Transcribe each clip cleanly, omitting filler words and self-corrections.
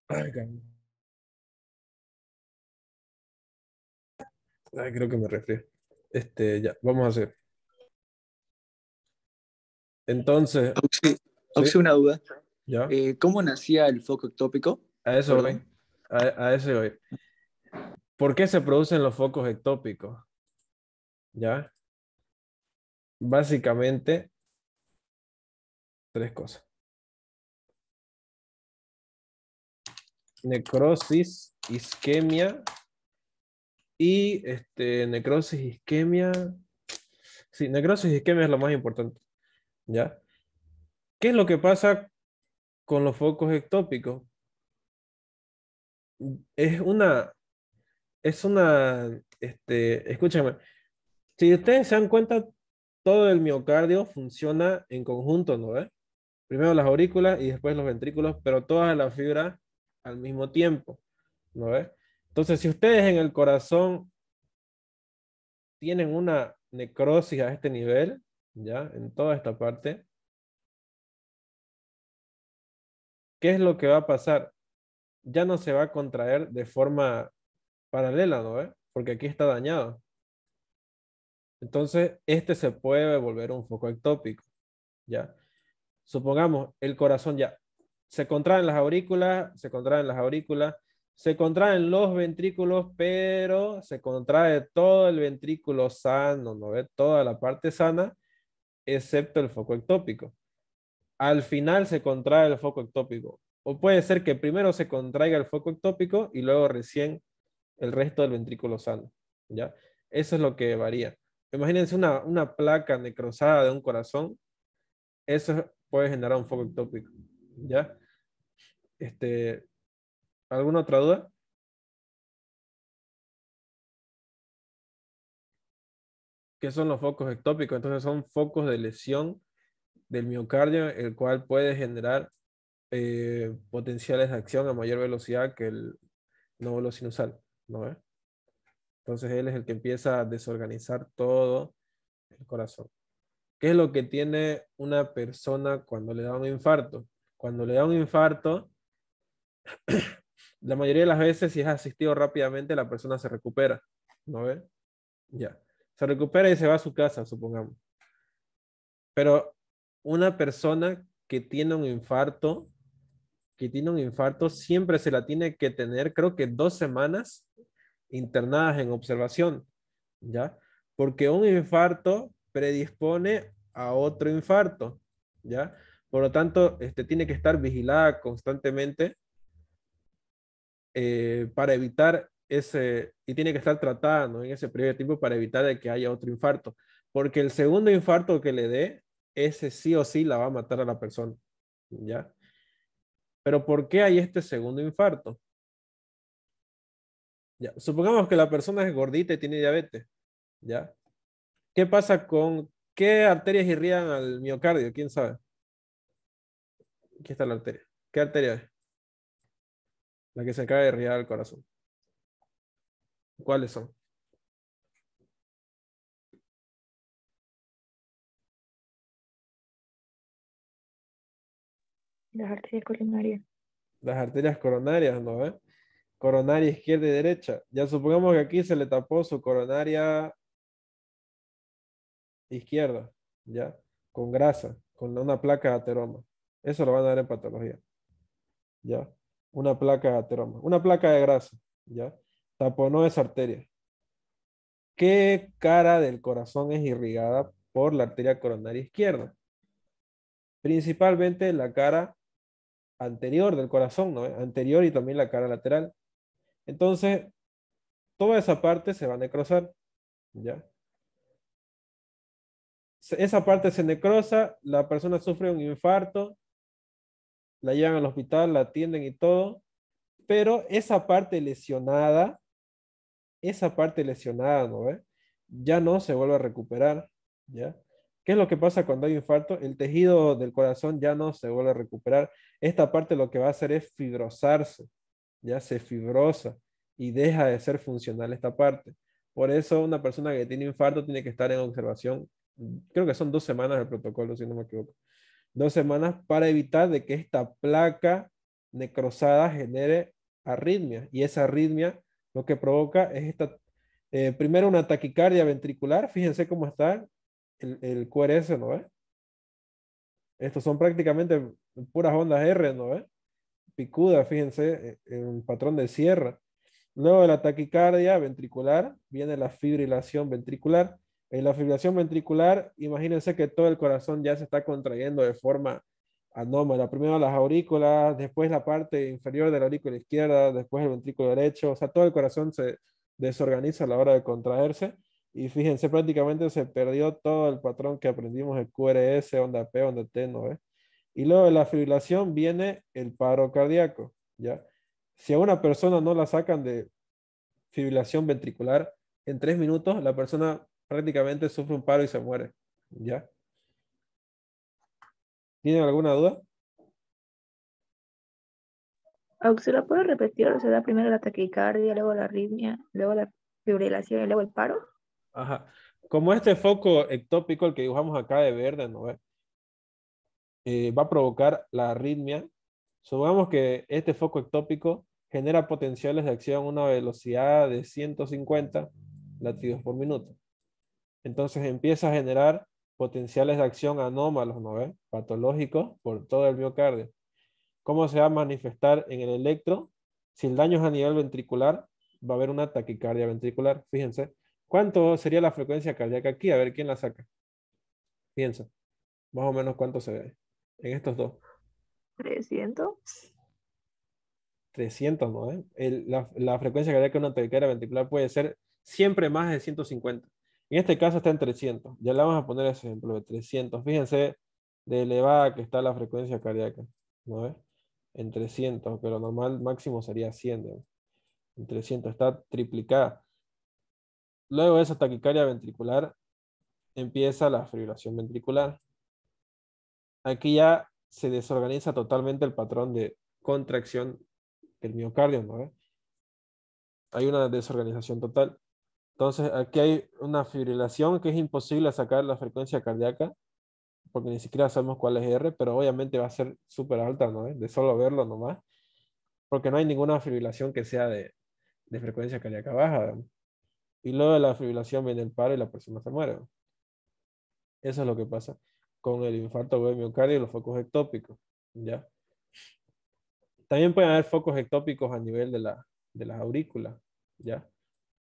Ay, caramba. Ay, creo que me resfrié. Ya, vamos a hacer. Entonces, Auxi, sí, una duda. ya, ¿Cómo nacía el foco ectópico? a eso voy. Perdón. A eso voy. ¿Por qué se producen los focos ectópicos? Ya, básicamente, tres cosas. Necrosis, isquemia y necrosis, isquemia. Sí, necrosis y isquemia es lo más importante. ¿Ya? ¿Qué es lo que pasa con los focos ectópicos? Es una, escúchame, si ustedes se dan cuenta, todo el miocardio funciona en conjunto, ¿no ve? Primero las aurículas y después los ventrículos, pero todas las fibras al mismo tiempo, ¿no ve? Entonces, si ustedes en el corazón tienen una necrosis a este nivel, ¿ya? En toda esta parte, ¿qué es lo que va a pasar? Ya no se va a contraer de forma paralela, ¿no ve? Porque aquí está dañado. Entonces, este se puede volver un foco ectópico, ¿ya? Supongamos, el corazón ya se contraen las aurículas, se contraen las aurículas, se contraen los ventrículos, pero se contrae todo el ventrículo sano, ¿no ve? Toda la parte sana, excepto el foco ectópico. Al final se contrae el foco ectópico. O puede ser que primero se contraiga el foco ectópico y luego recién el resto del ventrículo sano, ¿ya? Eso es lo que varía. Imagínense una placa necrosada de un corazón, eso puede generar un foco ectópico, ¿ya? Este, ¿Alguna otra duda? ¿Qué son los focos ectópicos? Entonces son focos de lesión del miocardio, el cual puede generar potenciales de acción a mayor velocidad que el nódulo sinusal, ¿no ve? Entonces él es el que empieza a desorganizar todo el corazón. ¿Qué es lo que tiene una persona cuando le da un infarto? Cuando le da un infarto, la mayoría de las veces, si es asistido rápidamente, la persona se recupera, ¿no ve? Ya. Se recupera y se va a su casa, supongamos. Pero una persona que tiene un infarto, siempre se la tiene que tener, creo que 2 semanas internadas en observación, ¿ya? Porque un infarto predispone a otro infarto, ¿ya? Por lo tanto, tiene que estar vigilada constantemente para evitar y tiene que estar tratada, ¿no? En ese periodo de tiempo para evitar de que haya otro infarto, porque el segundo infarto que le dé, ese sí o sí la va a matar a la persona, ¿ya? Pero ¿por qué hay este segundo infarto? Ya, supongamos que la persona es gordita y tiene diabetes, ¿ya? ¿Qué pasa con qué arterias irrían al miocardio? ¿Quién sabe? Aquí está la arteria. ¿Qué arteria es? La que se acaba de irrigar al corazón. ¿Cuáles son? Las arterias coronarias. Las arterias coronarias, ¿no ve? Coronaria izquierda y derecha. Ya supongamos que aquí se le tapó su coronaria izquierda, ¿ya? Con grasa, con una placa de ateroma. Eso lo van a dar en patología, ¿ya? Una placa de ateroma, una placa de grasa, ¿ya? Taponó esa arteria. ¿Qué cara del corazón es irrigada por la arteria coronaria izquierda? Principalmente la cara anterior del corazón, ¿no? Anterior y también la cara lateral. Entonces, toda esa parte se va a necrosar, ¿ya? Esa parte se necrosa, la persona sufre un infarto, la llevan al hospital, la atienden y todo, pero esa parte lesionada, ¿no ve? Ya no se vuelve a recuperar, ¿ya? ¿Qué es lo que pasa cuando hay infarto? El tejido del corazón ya no se vuelve a recuperar. Esta parte lo que va a hacer es fibrosarse, ya se fibrosa y deja de ser funcional esta parte. Por eso una persona que tiene infarto tiene que estar en observación, creo que son 2 semanas el protocolo, si no me equivoco. 2 semanas para evitar de que esta placa necrosada genere arritmia. Y esa arritmia lo que provoca es esta, primero una taquicardia ventricular. Fíjense cómo está el QRS, ¿no ve? Estos son prácticamente puras ondas R, ¿no ve? Picuda, fíjense, en un patrón de sierra. Luego de la taquicardia ventricular viene la fibrilación ventricular. En la fibrilación ventricular, imagínense que todo el corazón ya se está contrayendo de forma anómala. Primero las aurículas, después la parte inferior de la aurícula izquierda, después el ventrículo derecho. O sea, todo el corazón se desorganiza a la hora de contraerse. Y fíjense, prácticamente se perdió todo el patrón que aprendimos, el QRS, onda P, onda T, ¿no ve? Y luego de la fibrilación viene el paro cardíaco, ¿ya? Si a una persona no la sacan de fibrilación ventricular, en 3 minutos la persona prácticamente sufre un paro y se muere, ¿ya? ¿Tienen alguna duda? ¿Se la puede repetir? O sea, da primero la taquicardia, luego la arritmia, luego la fibrilación y luego el paro. Ajá. Como este foco ectópico, el que dibujamos acá de verde, ¿no ve? Va a provocar la arritmia. Supongamos que este foco ectópico genera potenciales de acción a una velocidad de 150 latidos por minuto. Entonces empieza a generar potenciales de acción anómalos, ¿no ve? Patológicos por todo el miocardio. ¿Cómo se va a manifestar en el electro? Si el daño es a nivel ventricular, va a haber una taquicardia ventricular. Fíjense. ¿Cuánto sería la frecuencia cardíaca aquí? A ver quién la saca. Piensa. Más o menos cuánto se ve en estos dos. 300. 300, ¿no? La frecuencia cardíaca de una taquicardia ventricular puede ser siempre más de 150. En este caso está en 300. Ya le vamos a poner ese ejemplo de 300. Fíjense de elevada que está la frecuencia cardíaca, ¿no? En 300, pero normal máximo sería 100, ¿no? En 300 está triplicada. Luego de esa taquicardia ventricular empieza la fibrilación ventricular. Aquí ya se desorganiza totalmente el patrón de contracción del miocardio, ¿no? Hay una desorganización total. Entonces, aquí hay una fibrilación que es imposible sacar la frecuencia cardíaca, porque ni siquiera sabemos cuál es R, pero obviamente va a ser súper alta, ¿no? De solo verlo nomás, porque no hay ninguna fibrilación que sea de frecuencia cardíaca baja, ¿no? Y luego de la fibrilación viene el paro y la persona se muere, ¿no? Eso es lo que pasa con el infarto agudo de miocardio y los focos ectópicos, ¿ya? También pueden haber focos ectópicos a nivel de las aurículas, ¿ya?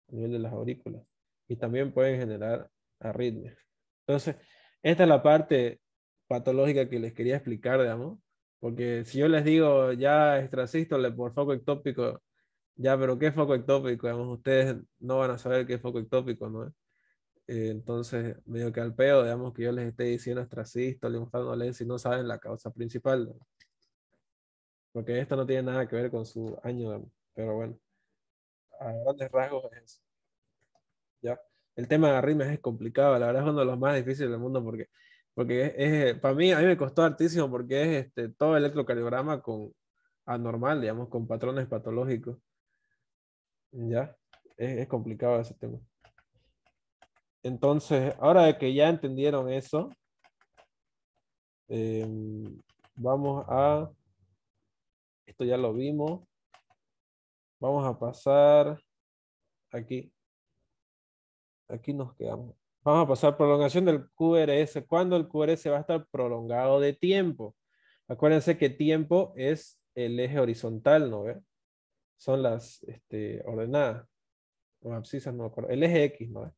A nivel de las aurículas. Y también pueden generar arritmias. Entonces, esta es la parte patológica que les quería explicar, digamos. Porque si yo les digo ya extrasístole por foco ectópico, ya, pero ¿qué es foco ectópico? Digamos, ustedes no van a saber qué es foco ectópico, ¿no? Entonces, medio que al pedo, digamos, que yo les esté diciendo extrasístole, mostrándoles si no saben la causa principal, ¿no? Porque esto no tiene nada que ver con su año, ¿no? Pero bueno, a grandes rasgos es eso. ¿Ya? El tema de arritmias es complicado, la verdad es uno de los más difíciles del mundo porque para mí, a mí me costó hartísimo porque es todo electrocardiograma con anormal, digamos, con patrones patológicos. ¿Ya? Es complicado ese tema. Entonces, ahora de que ya entendieron eso, eh, vamos a, esto ya lo vimos, vamos a pasar aquí. Aquí nos quedamos. Vamos a pasar prolongación del QRS. ¿Cuándo el QRS va a estar prolongado de tiempo? Acuérdense que tiempo es el eje horizontal, ¿no ve? Son las ordenadas o abscisas, no me acuerdo. El eje X, ¿no ve?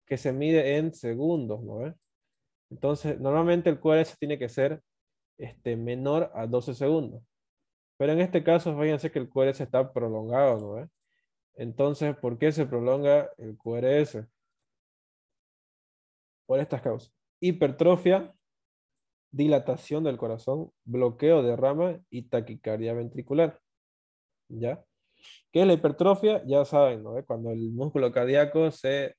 Que se mide en segundos, ¿no ve? Entonces, normalmente el QRS tiene que ser menor a 12 segundos. Pero en este caso, fíjense que el QRS está prolongado, ¿no ve? Entonces, ¿por qué se prolonga el QRS? Por estas causas: hipertrofia, dilatación del corazón, bloqueo de rama y taquicardia ventricular. ¿Ya? ¿Qué es la hipertrofia? Ya saben, ¿no? Cuando el músculo cardíaco se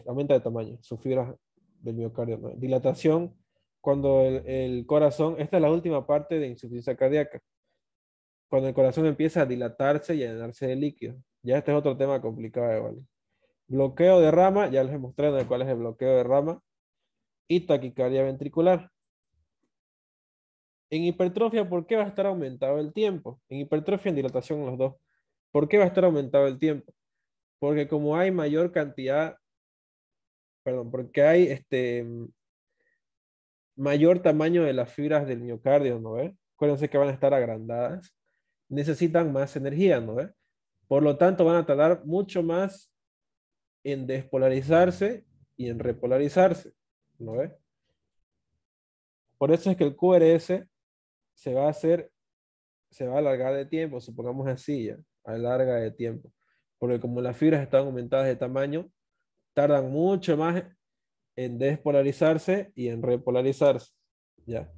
aumenta de tamaño, sus fibras del miocardio, ¿no? Dilatación, cuando el corazón, esta es la última parte de insuficiencia cardíaca, cuando el corazón empieza a dilatarse y a llenarse de líquido. Ya este es otro tema complicado igual. Bloqueo de rama, ya les mostré cuál es el bloqueo de rama, y taquicardia ventricular. En hipertrofia, ¿por qué va a estar aumentado el tiempo? En hipertrofia, en dilatación, los dos. ¿Por qué va a estar aumentado el tiempo? Porque como hay mayor cantidad, perdón, porque hay mayor tamaño de las fibras del miocardio, ¿no ve? Acuérdense que van a estar agrandadas, necesitan más energía, ¿no ve? Por lo tanto, van a tardar mucho más en despolarizarse y en repolarizarse, ¿no ve? Por eso es que el QRS se va a hacer, se va a alargar de tiempo, supongamos así ya, alarga de tiempo. Porque como las fibras están aumentadas de tamaño, tardan mucho más en despolarizarse y en repolarizarse, ¿ya?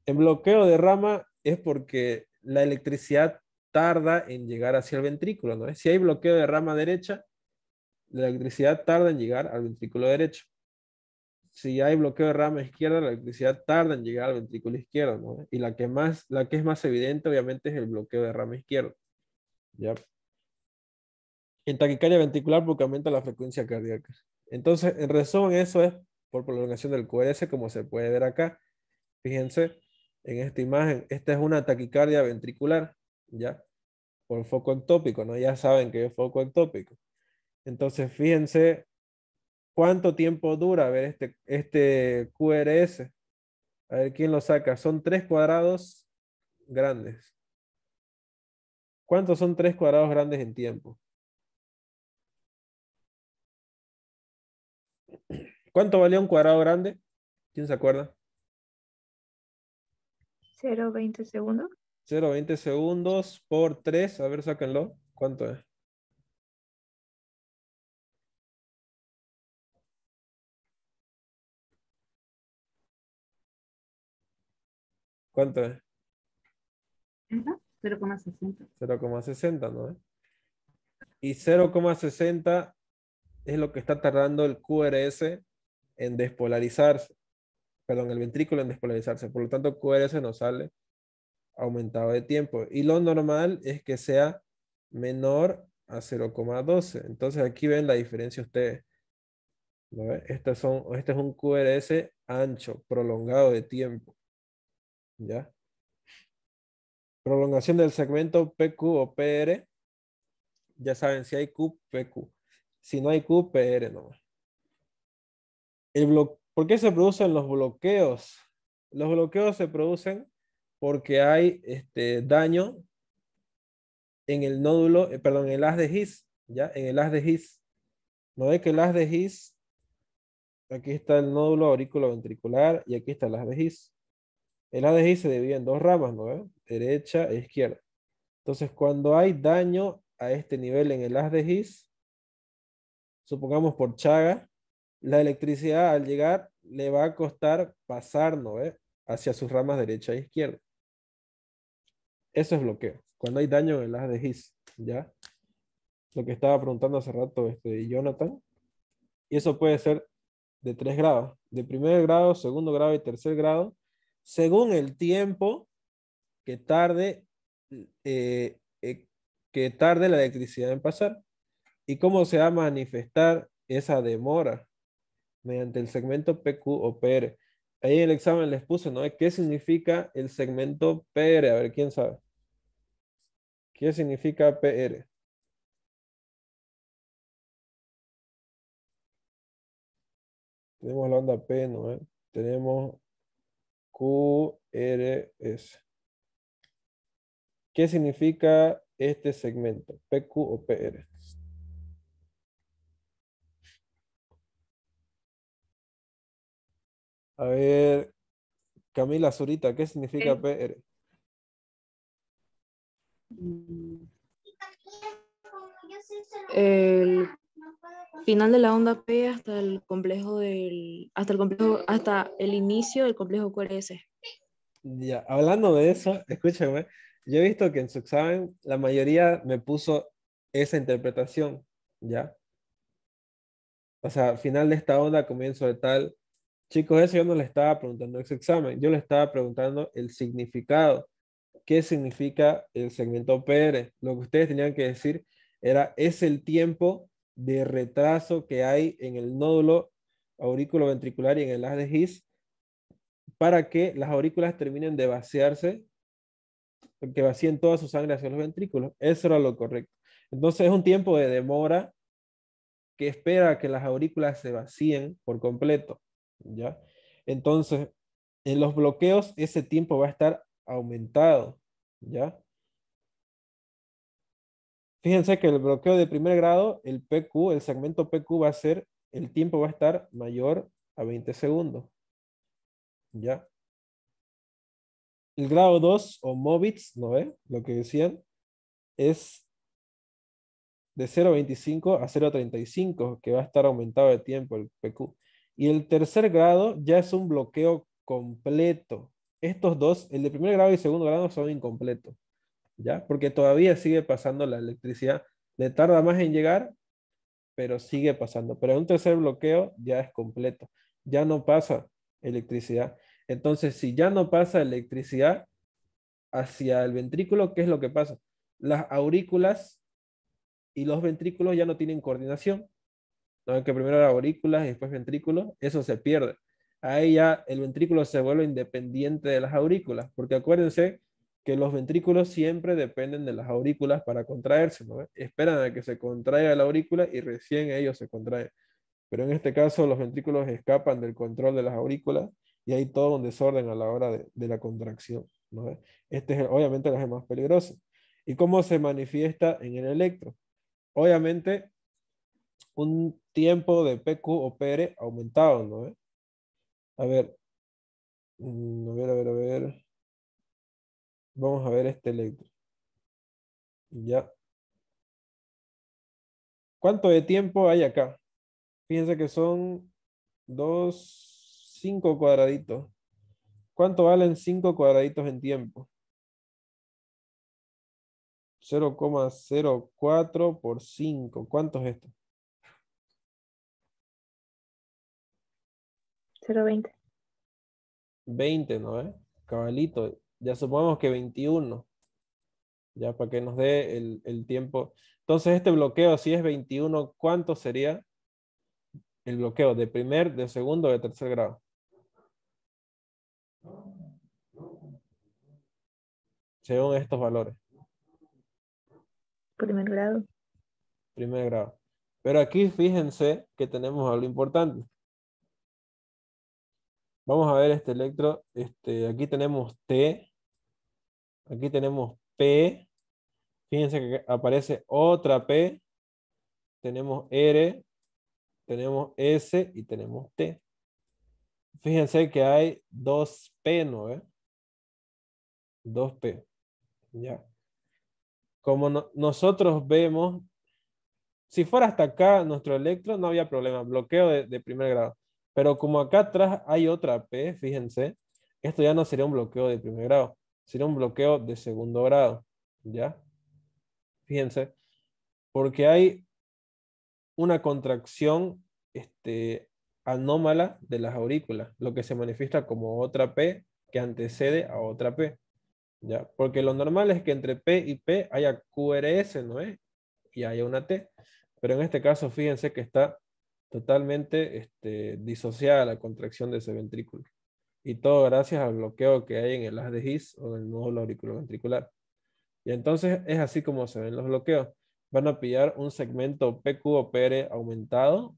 En bloqueo de rama es porque la electricidad tarda en llegar hacia el ventrículo, ¿no? Si hay bloqueo de rama derecha, la electricidad tarda en llegar al ventrículo derecho. Si hay bloqueo de rama izquierda, la electricidad tarda en llegar al ventrículo izquierdo, ¿no? Y la que es más evidente, obviamente, es el bloqueo de rama izquierda, ¿ya? En taquicardia ventricular porque aumenta la frecuencia cardíaca. Entonces, en resumen, eso es por prolongación del QRS, como se puede ver acá. Fíjense en esta imagen, esta es una taquicardia ventricular, ¿ya? Por foco ectópico, ¿no? Ya saben que es foco ectópico. Entonces, fíjense cuánto tiempo dura, a ver, este QRS. A ver, ¿quién lo saca? Son 3 cuadrados grandes. ¿Cuántos son 3 cuadrados grandes en tiempo? ¿Cuánto valía un cuadrado grande? ¿Quién se acuerda? 0,20 segundos. 0,20 segundos por 3. A ver, sáquenlo. ¿Cuánto es? ¿Cuánto es? 0,60. 0,60, ¿no? Y 0,60 es lo que está tardando el QRS en despolarizarse. Perdón, el ventrículo en despolarizarse. Por lo tanto, QRS nos sale aumentado de tiempo. Y lo normal es que sea menor a 0,12. Entonces aquí ven la diferencia ustedes. ¿No ve? Este es un QRS ancho, prolongado de tiempo. ¿Ya? Prolongación del segmento PQ o PR. Ya saben, si hay Q, PQ. Si no hay Q, PR nomás. ¿Por qué se producen los bloqueos? Los bloqueos se producen porque hay daño en el nódulo, perdón, en el haz de His, ¿ya? En el haz de His. ¿No ve que el haz de His, aquí está el nódulo auriculoventricular y aquí está el haz de His? El haz de His se divide en dos ramas, ¿no ve? Derecha e izquierda. Entonces, cuando hay daño a este nivel en el haz de His, supongamos por Chaga, la electricidad al llegar le va a costar pasar, ¿no ve? Hacia sus ramas derecha e izquierda. Eso es bloqueo. Cuando hay daño en el haz de His, ¿ya? Lo que estaba preguntando hace rato Jonathan. Y eso puede ser de 3 grados. De primer grado, segundo grado y tercer grado. Según el tiempo que tarde, eh, eh, que tarde la electricidad en pasar. ¿Y cómo se va a manifestar esa demora? Mediante el segmento PQ o PR. Ahí en el examen les puse, ¿no? ¿Qué significa el segmento PR? A ver, ¿quién sabe? ¿Qué significa PR? Tenemos la onda P, ¿no? Tenemos QRS. ¿Qué significa este segmento? ¿PQ o PR? A ver, Camila Zurita, ¿qué significa PR? El final de la onda P hasta hasta el inicio del complejo QRS. Ya, hablando de eso, escúchame, yo he visto que en su examen la mayoría me puso esa interpretación, ¿ya? O sea, final de esta onda, comienzo de tal. Chicos, eso yo no le estaba preguntando ese examen, yo le estaba preguntando el significado. ¿Qué significa el segmento PR? Lo que ustedes tenían que decir es el tiempo de retraso que hay en el nódulo auriculoventricular y en el haz de His para que las aurículas terminen de vaciarse, que vacíen toda su sangre hacia los ventrículos. Eso era lo correcto. Entonces es un tiempo de demora que espera a que las aurículas se vacíen por completo, ¿ya? Entonces, en los bloqueos ese tiempo va a estar aumentado, ¿ya? Fíjense que el bloqueo de primer grado, el PQ, el segmento PQ va a ser, el tiempo va a estar mayor a 20 segundos, ¿ya? El grado 2 o MOVITS, ¿no ve? Lo que decían, es de 0.25 a 0.35, que va a estar aumentado de tiempo el PQ. Y el tercer grado ya es un bloqueo completo. Estos dos, el de primer grado y segundo grado, son incompletos, ¿ya? Porque todavía sigue pasando la electricidad. Le tarda más en llegar, pero sigue pasando. Pero en un tercer bloqueo ya es completo. Ya no pasa electricidad. Entonces, si ya no pasa electricidad hacia el ventrículo, ¿qué es lo que pasa? Las aurículas y los ventrículos ya no tienen coordinación, ¿no? Que primero las aurículas y después ventrículos, eso se pierde. Ahí ya el ventrículo se vuelve independiente de las aurículas, porque acuérdense que los ventrículos siempre dependen de las aurículas para contraerse, ¿no? Esperan a que se contraiga la aurícula y recién ellos se contraen. Pero en este caso los ventrículos escapan del control de las aurículas y hay todo un desorden a la hora de la contracción, ¿no? Este es obviamente el más peligroso. ¿Y cómo se manifiesta en el electro? Obviamente un tiempo de PQ o PR aumentado, ¿no? A ver, a ver. Vamos a ver este electro. Ya. ¿Cuánto de tiempo hay acá? Fíjense que son 5 cuadraditos. ¿Cuánto valen 5 cuadraditos en tiempo? 0,04 por 5. ¿Cuánto es esto? 0,20. 20, ¿no? Cabalito. Ya supongamos que 21. Ya para que nos dé el tiempo. Entonces este bloqueo, si es 21, ¿cuánto sería el bloqueo de primer, de segundo, de tercer grado? Según estos valores. Primer grado. Primer grado. Pero aquí fíjense que tenemos algo importante. Vamos a ver este electro. Aquí tenemos T. Aquí tenemos P. Fíjense que aparece otra P. Tenemos R. Tenemos S y tenemos T. Fíjense que hay 2P, ¿no? 2P. Ya. Como nosotros vemos, si fuera hasta acá nuestro electro, no había problema, bloqueo de primer grado. Pero como acá atrás hay otra P, fíjense, esto ya no sería un bloqueo de primer grado, sería un bloqueo de segundo grado. ¿Ya? Fíjense, porque hay una contracción anómala de las aurículas, lo que se manifiesta como otra P que antecede a otra P. ¿Ya? Porque lo normal es que entre P y P haya QRS, ¿no es? Y haya una T. Pero en este caso, fíjense que está totalmente disociada la contracción de ese ventrículo. Y todo gracias al bloqueo que hay en el haz de His o en el nódulo auriculoventricular. Y entonces es así como se ven los bloqueos. Van a pillar un segmento PQ o PR aumentado.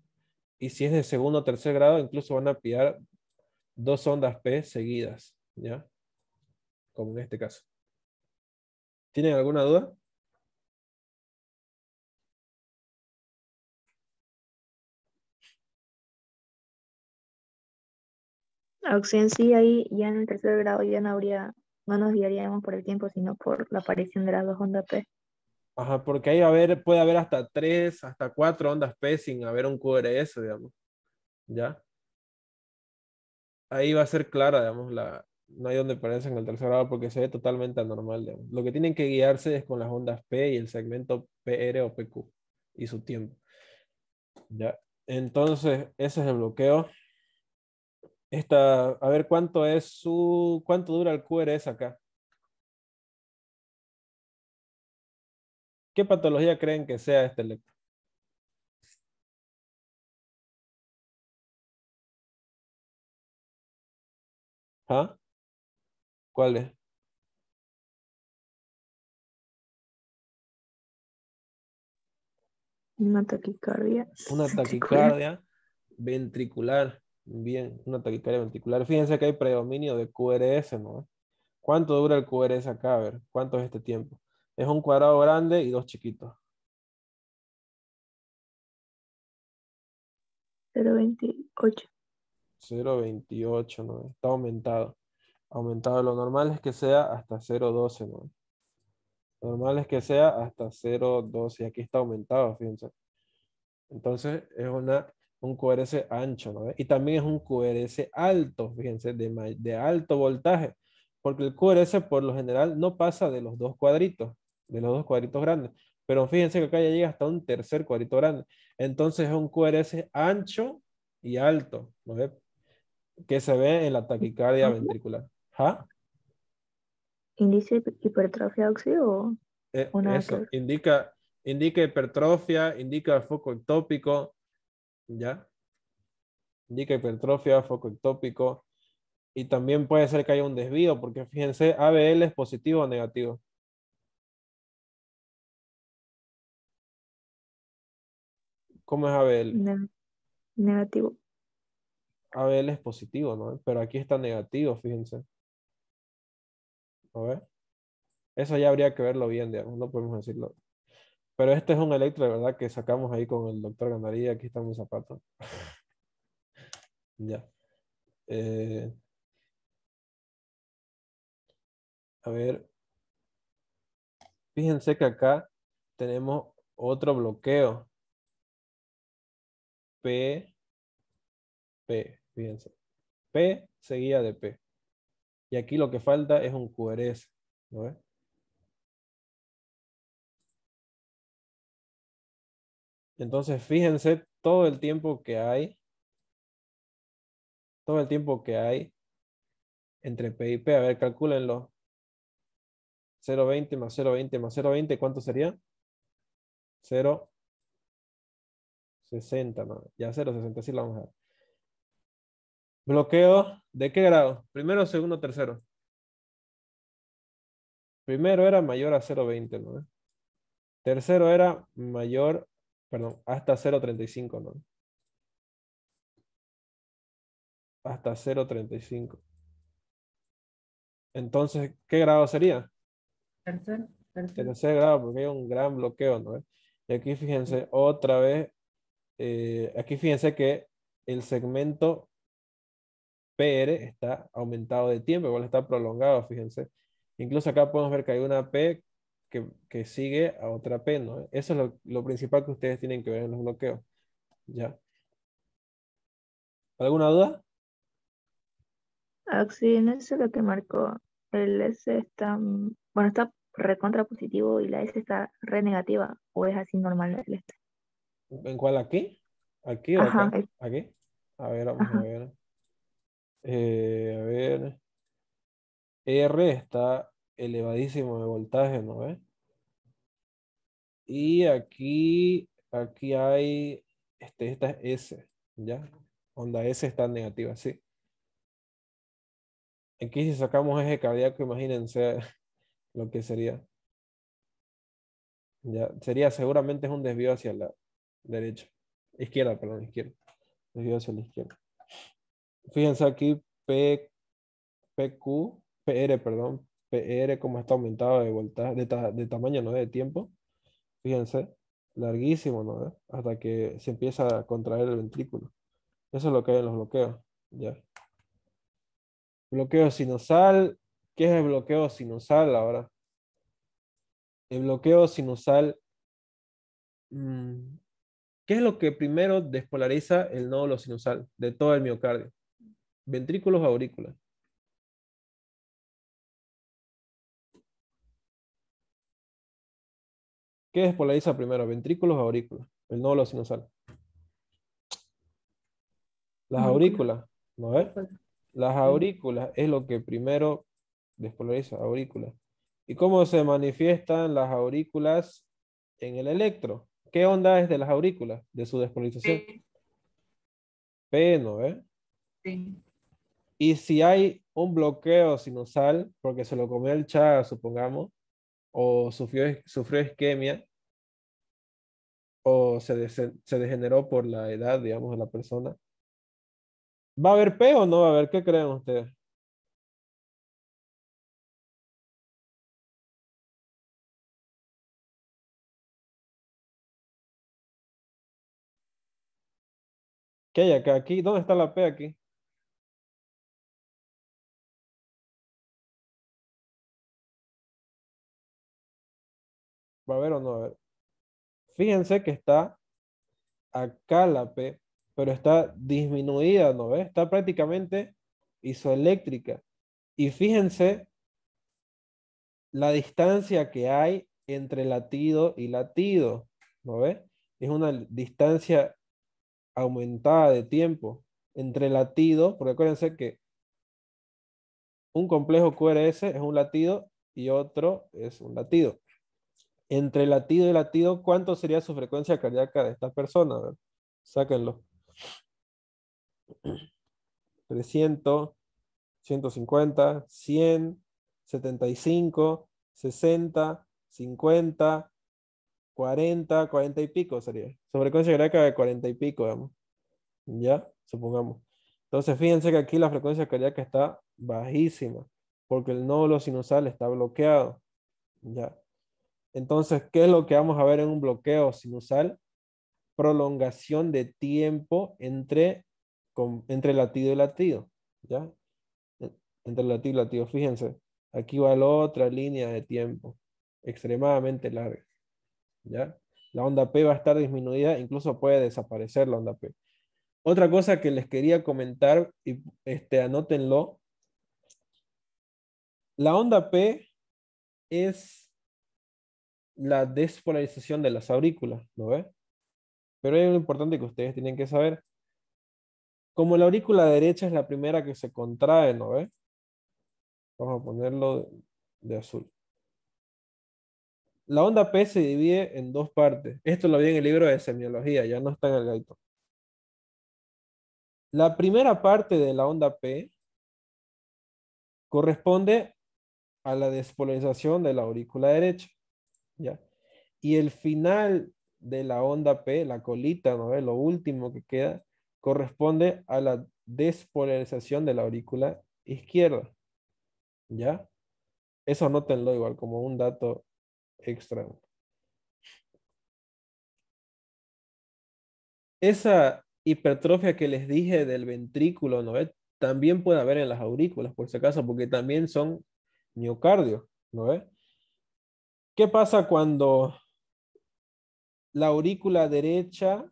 Y si es de segundo o tercer grado, incluso van a pillar dos ondas P seguidas. ¿Ya? Como en este caso. ¿Tienen alguna duda? Ausencia ahí ya en el tercer grado ya no habría, no nos guiaríamos por el tiempo, sino por la aparición de las dos ondas P. Ajá, porque ahí puede haber hasta 3, hasta 4 ondas P sin haber un QRS, digamos. ¿Ya? Ahí va a ser clara, digamos, no hay donde perderse en el tercer grado porque se ve totalmente anormal, digamos. Lo que tienen que guiarse es con las ondas P y el segmento PR o PQ y su tiempo. ¿Ya? Entonces, ese es el bloqueo. A ver cuánto dura el QRS acá. ¿Qué patología creen que sea este electro? ¿Ah? ¿Cuál es? Una taquicardia Una ventricular. taquicardia ventricular. Bien, una taquicardia ventricular. Fíjense que hay predominio de QRS, ¿no? ¿Cuánto dura el QRS acá? A ver, ¿cuánto es este tiempo? Es un cuadrado grande y dos chiquitos. 0,28. 0,28, ¿no? Está aumentado. Aumentado. Lo normal es que sea hasta 0,12, ¿no? Lo normal es que sea hasta 0,12. Y aquí está aumentado, fíjense. Entonces es un QRS ancho, ¿no? Y también es un QRS alto, fíjense, de alto voltaje. Porque el QRS por lo general no pasa de los dos cuadritos grandes. Pero fíjense que acá ya llega hasta un tercer cuadrito grande. Entonces es un QRS ancho y alto, ¿no? Que se ve en la taquicardia ventricular. ¿Ah? ¿Índice de hipertrofia óxido o nada que Eso, ver? indica hipertrofia, indica foco ectópico, ¿ya? Indica hipertrofia, foco ectópico. Y también puede ser que haya un desvío, porque fíjense, ABL es positivo o negativo. ¿Cómo es ABL? Ne- Negativo. ABL es positivo, ¿no? Pero aquí está negativo, fíjense. A ver. Eso ya habría que verlo bien, digamos, no podemos decirlo. Pero este es un electro, de verdad, que sacamos ahí con el doctor Ganaría. Aquí está mi zapato. Ya. Eh, a ver, fíjense que acá tenemos otro bloqueo. P, P, fíjense. P seguida de P. Y aquí lo que falta es un QRS, ¿no ves? Entonces, fíjense todo el tiempo que hay entre P y P. A ver, calcúlenlo. 0,20 más 0,20 más 0,20, ¿cuánto sería? 0,60, ¿no? Ya 0,60, sí lo vamos a ver. ¿Bloqueo de qué grado? Primero, segundo, tercero. Primero era mayor a 0,20, ¿no? Tercero era mayor, perdón, hasta 0,35, ¿no? Hasta 0,35. Entonces, ¿qué grado sería? Tercero, tercero. Tercer grado, porque hay un gran bloqueo, ¿no? Y aquí fíjense otra vez, aquí fíjense que el segmento PR está aumentado de tiempo, igual está prolongado, fíjense. Incluso acá podemos ver que hay una P que sigue a otra P, ¿no? Eso es lo principal que ustedes tienen que ver en los bloqueos. ¿Ya? ¿Alguna duda? Sí, en eso es lo que marcó. El S está, bueno, está recontra positivo y la S está re negativa. ¿O es así normal el este? ¿En cuál aquí? ¿Aquí o Ajá, acá? ¿Aquí? A ver, vamos a ajá. ver. A ver. R está elevadísimo de voltaje, ¿no ves? Y aquí hay, esta es S, ¿ya? Onda S está negativa, sí. Aquí si sacamos eje cardíaco, imagínense lo que sería. Ya, sería seguramente es un desvío hacia la derecha. Izquierda, perdón, izquierda. Desvío hacia la izquierda. Fíjense aquí PQ, PR, perdón. PR como está aumentado de voltaje, de tamaño, ¿no? De tiempo. Fíjense, larguísimo, ¿no? Hasta que se empieza a contraer el ventrículo. Eso es lo que hay en los bloqueos. Ya. Bloqueo sinusal. ¿Qué es el bloqueo sinusal ahora? El bloqueo sinusal. mm, ¿Qué es lo que primero despolariza el nódulo sinusal de todo el miocardio? Ventrículos o aurículas. ¿Qué despolariza primero? Ventrículos o aurículas. El nódulo sinusal. Las Aurícula. aurículas, ¿no ves? Las aurículas es lo que primero despolariza, aurículas. ¿Y cómo se manifiestan las aurículas en el electro? ¿Qué onda es de las aurículas? De su despolarización. Sí, P, ¿no ves? sí. Y si hay un bloqueo sinusal porque se lo comió el Chaga, supongamos, o sufrió isquemia, o se degeneró por la edad, digamos, de la persona. ¿Va a haber P o no va a haber? ¿Qué creen ustedes? ¿Qué hay acá? Aquí, ¿dónde está la P aquí? ¿Va a haber o no va a haber? Fíjense que está acá la P, pero está disminuida, ¿no ves? Está prácticamente isoeléctrica. Y fíjense la distancia que hay entre latido y latido, ¿no ves? Es una distancia aumentada de tiempo entre latido, porque acuérdense que un complejo QRS es un latido y otro es un latido. Entre latido y latido, ¿cuánto sería su frecuencia cardíaca de esta persona? A ver, sáquenlo. 300, 150, 100, 75, 60, 50, 40, 40 y pico sería. Su frecuencia cardíaca de 40 y pico, digamos. Ya, supongamos. Entonces, fíjense que aquí la frecuencia cardíaca está bajísima, porque el nódulo sinusal está bloqueado. Ya. Entonces, ¿qué es lo que vamos a ver en un bloqueo sinusal? Prolongación de tiempo entre latido y latido. ¿Ya? Entre latido y latido. Fíjense, aquí va la otra línea de tiempo, extremadamente larga. ¿Ya? La onda P va a estar disminuida, incluso puede desaparecer la onda P. Otra cosa que les quería comentar, y anótenlo, la onda P es la despolarización de las aurículas, ¿no ve? Pero hay algo importante que ustedes tienen que saber. Como la aurícula derecha es la primera que se contrae, ¿no ve? Vamos a ponerlo de azul. La onda P se divide en dos partes. Esto lo vi en el libro de semiología, ya no está en el gaito. La primera parte de la onda P corresponde a la despolarización de la aurícula derecha, ¿ya? Y el final de la onda P, la colita, ¿no ve? Lo último que queda, corresponde a la despolarización de la aurícula izquierda, ¿ya? Eso anótenlo igual como un dato extra. Esa hipertrofia que les dije del ventrículo, ¿no ve? También puede haber en las aurículas, por si acaso, porque también son miocardios, ¿no ve? ¿Qué pasa cuando la aurícula derecha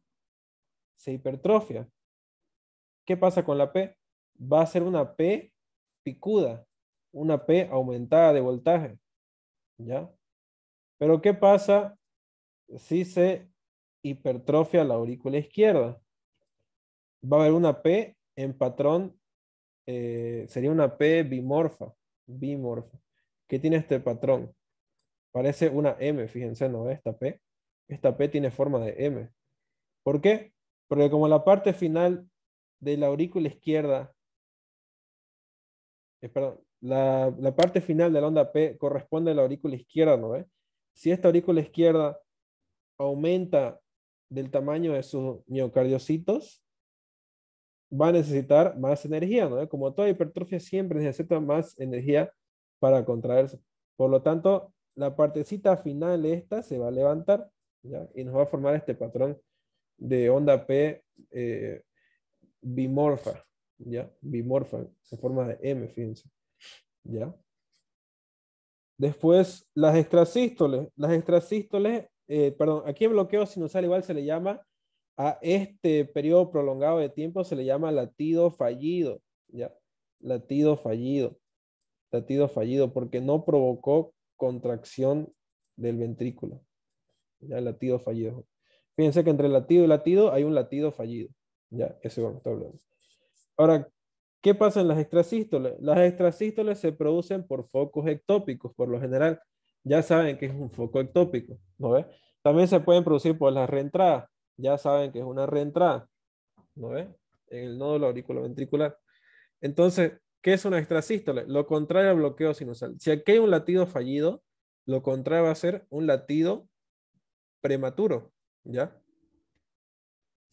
se hipertrofia? ¿Qué pasa con la P? Va a ser una P picuda, una P aumentada de voltaje, ¿ya? Pero ¿qué pasa si se hipertrofia la aurícula izquierda? Va a haber una P en patrón, sería una P bimorfa, ¿Qué tiene este patrón? Parece una M, fíjense, ¿no? Esta P tiene forma de M. ¿Por qué? Porque como la parte final de la aurícula izquierda, perdón, la parte final de la onda P corresponde a la aurícula izquierda, ¿no ve? Si esta aurícula izquierda aumenta del tamaño de sus miocardiocitos, va a necesitar más energía, ¿no ve? Como toda hipertrofia siempre necesita más energía para contraerse. Por lo tanto, la partecita final de esta se va a levantar, ¿ya? Y nos va a formar este patrón de onda P bimorfa, ¿ya? Bimorfa, en forma de M, fíjense, ¿ya? Después, las extrasístoles. Las extrasístoles, perdón, aquí en bloqueo sinusal igual se le llama, a este periodo prolongado de tiempo se le llama latido fallido, ¿ya? Latido fallido, porque no provocó contracción del ventrículo, ¿ya? Latido fallido. Fíjense que entre latido y latido hay un latido fallido, ¿ya? Eso vamos a estar hablando. Ahora, ¿qué pasa en las extrasístoles? Las extrasístoles se producen por focos ectópicos, por lo general. Ya saben que es un foco ectópico, ¿no ve? También se pueden producir por las reentradas. Ya saben que es una reentrada, ¿no ve? En el nódulo auriculoventricular. Entonces, ¿Qué es una extrasístole? Lo contrario al bloqueo sinusal. Si aquí hay un latido fallido, lo contrario va a ser un latido prematuro, ¿ya?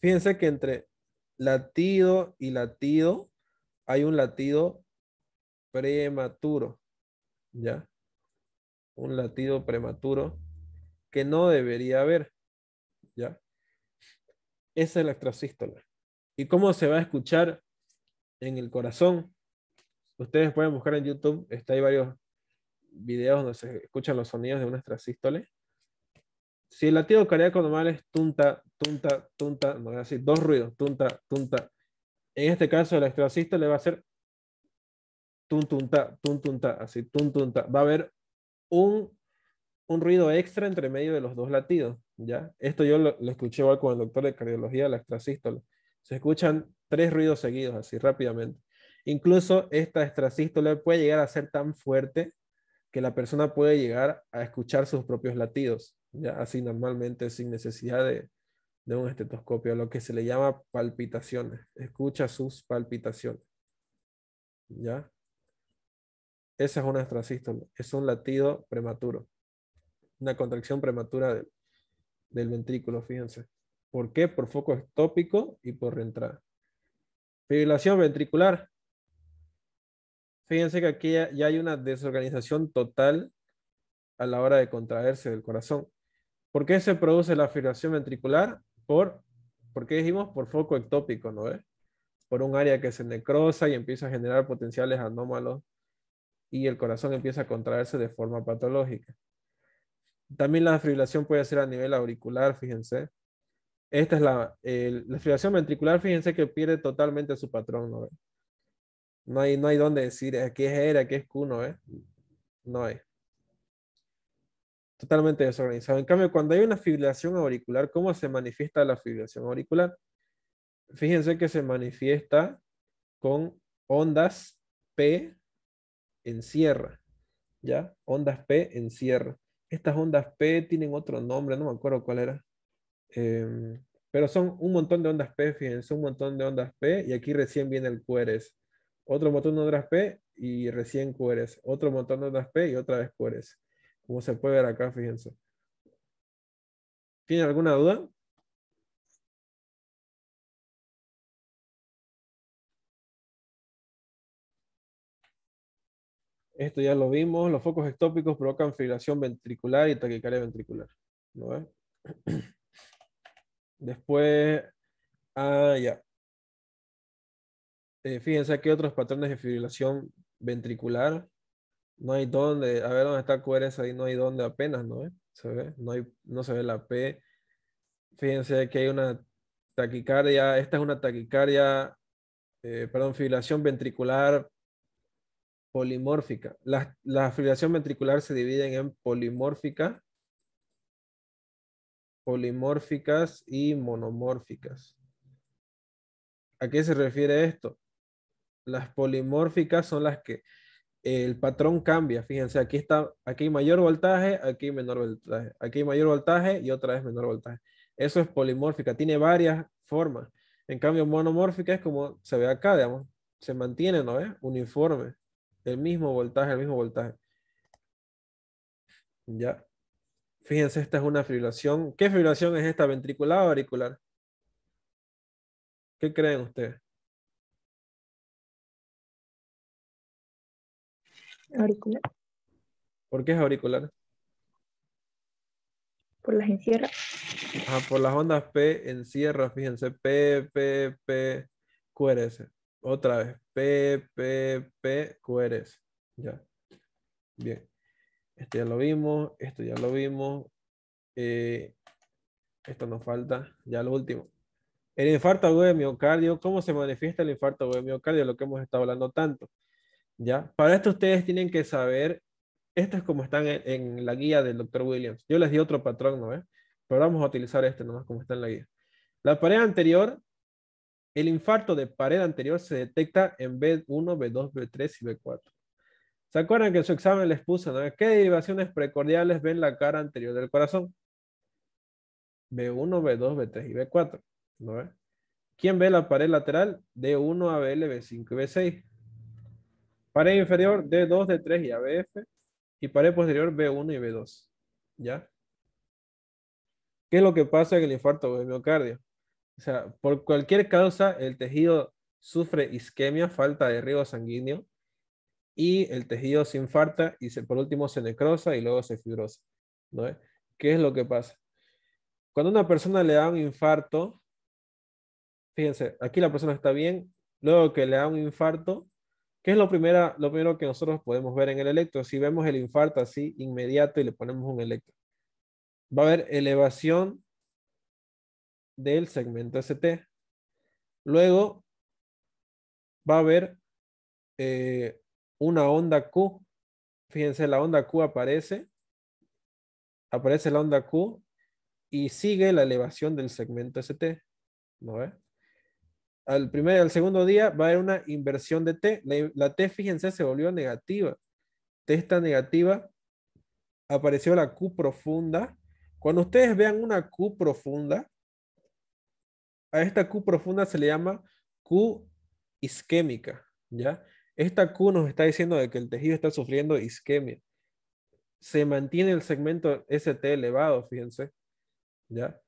Fíjense que entre latido y latido hay un latido prematuro, ¿ya? Un latido prematuro que no debería haber, ¿ya? Esa es la extrasístole. ¿Y cómo se va a escuchar en el corazón? Ustedes pueden buscar en YouTube, hay varios videos donde se escuchan los sonidos de una extrasístole. Si el latido cardíaco normal es tunta, tunta, tunta, no voy a decir dos ruidos, tunta, tunta. En este caso, la extrasístole va a ser tuntunta, tuntunta, así, tuntunta. Va a haber un ruido extra entre medio de los dos latidos, ¿ya? Esto yo lo escuché igual con el doctor de cardiología, la extrasístole. Se escuchan 3 ruidos seguidos, así rápidamente. Incluso esta extrasístole puede llegar a ser tan fuerte que la persona puede llegar a escuchar sus propios latidos, ¿ya? Así normalmente sin necesidad de un estetoscopio, lo que se le llama palpitaciones. Escucha sus palpitaciones, ¿ya? Esa es una extrasístole, es un latido prematuro, una contracción prematura del ventrículo, fíjense. ¿Por qué? Por foco ectópico y por reentrada. Fibrilación ventricular. Fíjense que aquí ya hay una desorganización total a la hora de contraerse del corazón. ¿Por qué se produce la fibrilación ventricular? ¿Por qué dijimos? Por foco ectópico, ¿no ves? Por un área que se necrosa y empieza a generar potenciales anómalos y el corazón empieza a contraerse de forma patológica. También la fibrilación puede ser a nivel auricular, fíjense. Esta es la fibrilación ventricular, fíjense que pierde totalmente su patrón, ¿no ves? No hay dónde decir qué es ERA, qué es Q, ¿no ves? No hay. Totalmente desorganizado. En cambio, cuando hay una fibrilación auricular, ¿cómo se manifiesta la fibrilación auricular? Fíjense que se manifiesta con ondas P en sierra, ¿ya? Ondas P en sierra. Estas ondas P tienen otro nombre, no me acuerdo cuál era. Pero son un montón de ondas P, fíjense, un montón de ondas P, y aquí recién viene el QRS. Otro montón de ondas P y recién QRS. Otro montón de ondas P y otra vez QRS. Como se puede ver acá, fíjense. ¿Tienen alguna duda? Esto ya lo vimos. Los focos ectópicos provocan fibrilación ventricular y taquicardia ventricular. ¿No ves? Después, ya. Fíjense aquí otros patrones de fibrilación ventricular. No hay dónde, a ver dónde está QRS ahí, no hay dónde apenas, ¿no? ¿Se ve? No se ve la P. Fíjense que hay una taquicardia, esta es una taquicardia, fibrilación ventricular polimórfica. La fibrilación ventricular se dividen en polimórficas y monomórficas. ¿A qué se refiere esto? Las polimórficas son las que el patrón cambia. Fíjense, aquí hay mayor voltaje, aquí hay menor voltaje. Aquí hay mayor voltaje y otra vez menor voltaje. Eso es polimórfica, tiene varias formas. En cambio, monomórfica es como se ve acá, digamos. Se mantiene, ¿no ves? Uniforme. El mismo voltaje. Ya. Fíjense, esta es una fibrilación. ¿Qué fibrilación es esta? ¿Ventricular o auricular? ¿Qué creen ustedes? Auricular, ¿Por qué es auricular? por las encierras. Por las ondas P en sierra, fíjense, P, P, P, QRS. Otra vez, P, P, P, QRS. Ya. Bien. Esto ya lo vimos, esto ya lo vimos. Esto nos falta, ya lo último. El infarto agudo de miocardio, ¿cómo se manifiesta el infarto agudo de miocardio? Lo que hemos estado hablando tanto. ¿Ya? Para esto ustedes tienen que saber, esto es como están en la guía del Dr. Williams. Yo les di otro patrón, ¿no? Pero vamos a utilizar este nomás como está en la guía. La pared anterior, el infarto de pared anterior se detecta en B1, B2, B3 y B4. ¿Se acuerdan que en su examen les puse, ¿no? ¿Qué derivaciones precordiales ven la cara anterior del corazón? B1, B2, B3 y B4. ¿No? ¿Quién ve la pared lateral? D1, ABL, B5 y B6. Pared inferior D2, D3 y ABF. Y pared posterior B1 y B2. ¿Ya? ¿Qué es lo que pasa en el infarto de miocardio? O sea, por cualquier causa, el tejido sufre isquemia, falta de riego sanguíneo, y el tejido se infarta y por último se necrosa y luego se fibrosa, ¿no? ¿Qué es lo que pasa? Cuando una persona le da un infarto, fíjense, aquí la persona está bien, luego que le da un infarto, ¿qué es lo primero que nosotros podemos ver en el electro? Si vemos el infarto así inmediato y le ponemos un electro, va a haber elevación del segmento ST. Luego va a haber una onda Q. Fíjense, la onda Q aparece la onda Q y sigue la elevación del segmento ST. ¿No ve? Al segundo día va a haber una inversión de T. La T, fíjense, se volvió negativa. T está negativa. Apareció la Q profunda. Cuando ustedes vean una Q profunda, a esta Q profunda se le llama Q isquémica, ¿ya? Esta Q nos está diciendo de que el tejido está sufriendo isquemia. Se mantiene el segmento ST elevado, fíjense, ¿ya?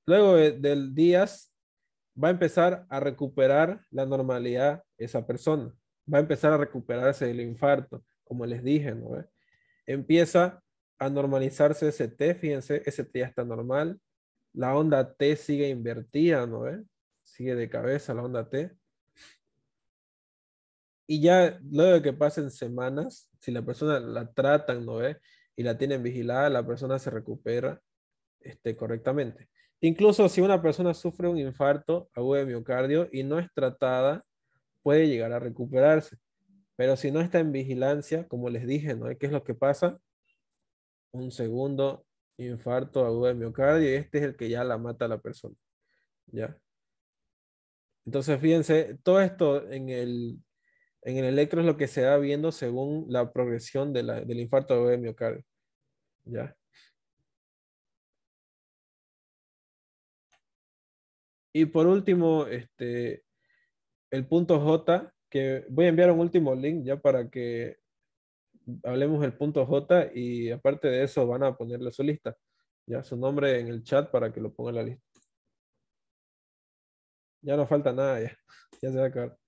Luego del días va a empezar a recuperar la normalidad esa persona. Va a empezar a recuperarse del infarto, como les dije, ¿no ve? Empieza a normalizarse ese T, fíjense, ese T ya está normal. La onda T sigue invertida, ¿no ve? Sigue de cabeza la onda T. Y ya luego de que pasen semanas, si la persona la tratan, ¿no ve? Y la tienen vigilada, la persona se recupera correctamente. Incluso si una persona sufre un infarto agudo de miocardio y no es tratada, puede llegar a recuperarse. Pero si no está en vigilancia, como les dije, ¿no? ¿Qué es lo que pasa? Un segundo infarto agudo de miocardio y este es el que ya la mata a la persona. ¿Ya? Entonces, fíjense, todo esto en el electro es lo que se va viendo según la progresión del infarto agudo de miocardio. ¿Ya? Y por último, el punto J, que voy a enviar un último link ya para que hablemos del punto J y aparte de eso van a ponerle su lista, ya su nombre en el chat para que lo ponga en la lista. Ya no falta nada, ya se va a acabar.